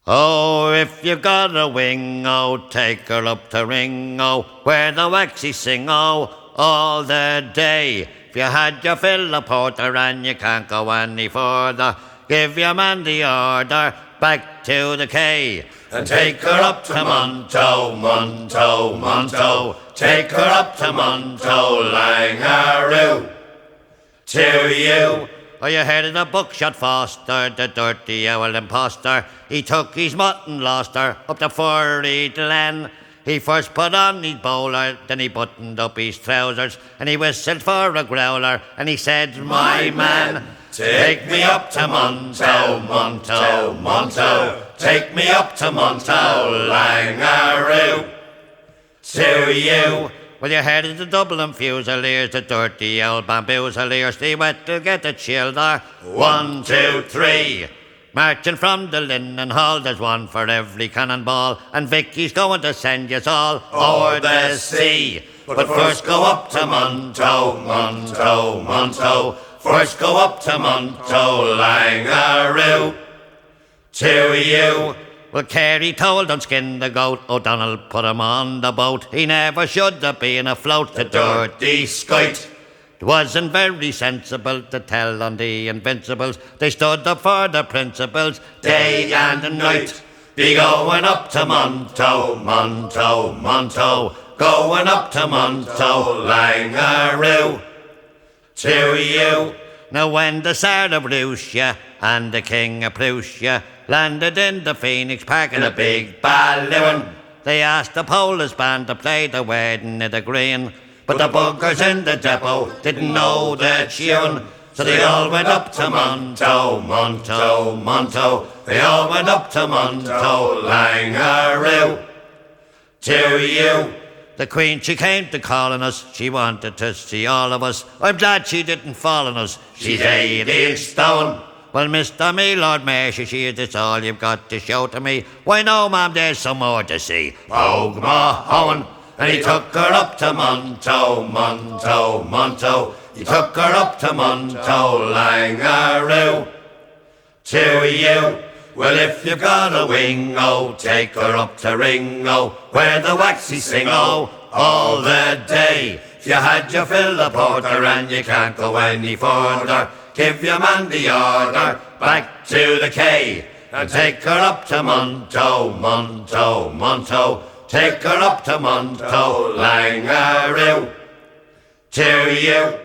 Oh, if you've got a wing, oh, take her up to Ringo, where the waxy sing, oh, all the day. If you had your fill of porter and you can't go any further, give your man the order, back to the quay. And take her up to Monto, Monto, Monto. Take her up to Monto, Langaroo. To you. Oh, you heard of the buckshot Foster, the dirty owl imposter. He took his mutton, lost her, up the furry glen. He first put on his bowler, then he buttoned up his trousers, and he whistled for a growler, and he said, "My man, take me up to Monto, Monto, Monto. Take me up to Monto, Langaroo. To you." Well, you heard of the Dublin Fusiliers, the dirty old bamboozeliers. They went to get the chill there. 1, 2, 3. Marching from the Linen Hall, there's one for every cannonball, and Vicky's going to send yous all o'er the sea. But first go up to Monto, Monto, Monto. First go up to Monto, Langaroo. To you. Well, Carey told Unskin the goat, O'Donnell put him on the boat. He never should have been afloat, the dirty skite. It wasn't very sensible to tell on the Invincibles. They stood up for the principles day and night. Be going up to Monto, Monto, Monto. Going up to Monto, Langaroo. To you. Now when the Tsar of Russia and the King of Prussia landed in the Phoenix Park in a big balloon, they asked the Polish band to play the Wedding of the Green, but the buggers in the depot didn't know the tune, so they all went up to Monto, Monto, Monto. They all went up to Monto, Langaroo. To you. The Queen, she came to call on us. She wanted to see all of us. I'm glad she didn't fall on us. She's 80 stone. Well, Mr. Me, Lord Mayor, she is this all you've got to show to me? Why no, ma'am, there's some more to see. Pogue Mahone, and he took her up to Monto, Monto, Monto. He took her up to Monto, Langaroo. To you. Well, if you've got a wing, oh, take her up to Ringo, where the waxy sing, oh, all the day. If you had your fill of porter and you can't go any further, give your man the order, back to the quay. And take her up to Monto, Monto, Monto. Take her up to Monto, Langaroo. To you.